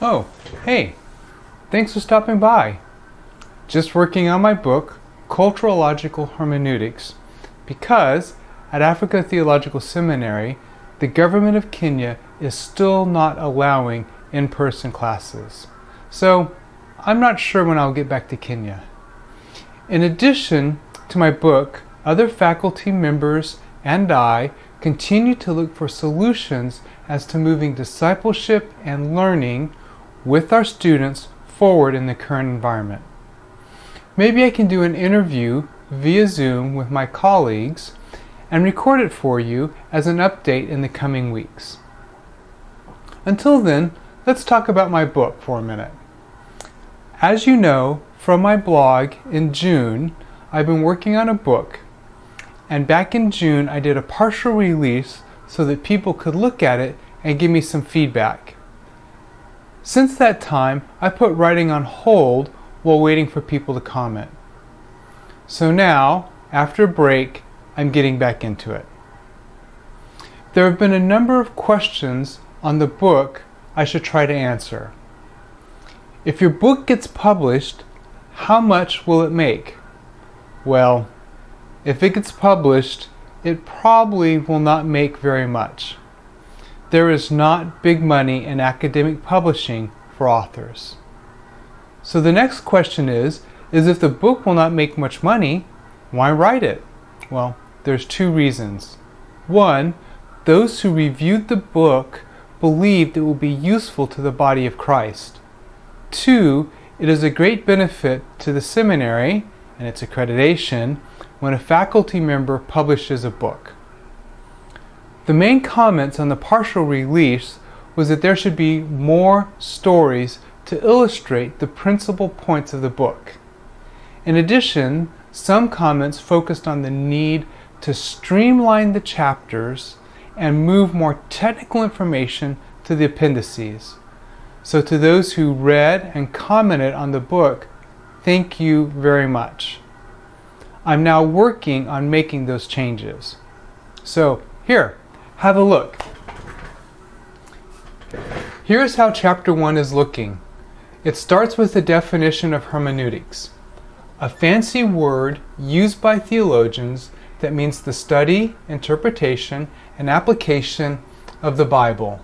Oh, hey, thanks for stopping by. Just working on my book, Culturological Hermeneutics, because at Africa Theological Seminary, the government of Kenya is still not allowing in-person classes. So, I'm not sure when I'll get back to Kenya. In addition to my book, other faculty members and I continue to look for solutions as to moving discipleship and learning with our students forward in the current environment. Maybe I can do an interview via Zoom with my colleagues and record it for you as an update in the coming weeks. Until then, let's talk about my book for a minute. As you know from my blog in June, I've been working on a book, and back in June I did a partial release so that people could look at it and give me some feedback. Since that time, I put writing on hold while waiting for people to comment. So now, after a break, I'm getting back into it. There have been a number of questions on the book I should try to answer. If your book gets published, how much will it make? Well, if it gets published, it probably will not make very much. There is not big money in academic publishing for authors. So the next question is if the book will not make much money, why write it? Well, there's two reasons. One, those who reviewed the book believed it will be useful to the body of Christ. Two, it is a great benefit to the seminary and its accreditation when a faculty member publishes a book. The main comments on the partial release was that there should be more stories to illustrate the principal points of the book. In addition, some comments focused on the need to streamline the chapters and move more technical information to the appendices. So to those who read and commented on the book, thank you very much. I'm now working on making those changes. So here, have a look. Here's how chapter 1 is looking. It starts with the definition of hermeneutics, a fancy word used by theologians that means the study, interpretation, and application of the Bible.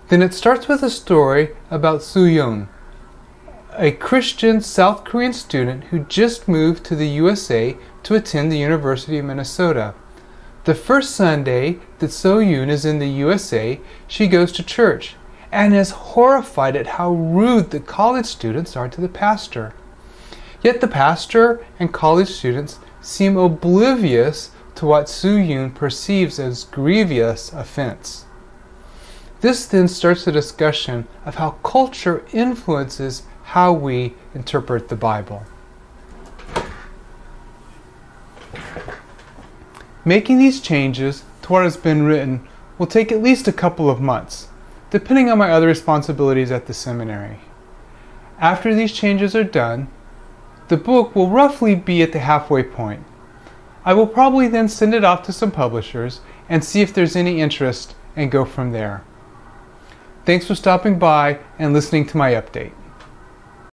Then it starts with a story about Soo-yoon, a Christian South Korean student who just moved to the USA to attend the University of Minnesota. The first Sunday that Soo-yoon is in the USA, she goes to church and is horrified at how rude the college students are to the pastor. Yet the pastor and college students seem oblivious to what Soo-yoon perceives as grievous offense. This then starts a discussion of how culture influences how we interpret the Bible. Making these changes to what has been written will take at least a couple of months, depending on my other responsibilities at the seminary. After these changes are done, the book will roughly be at the halfway point. I will probably then send it off to some publishers and see if there's any interest and go from there. Thanks for stopping by and listening to my update.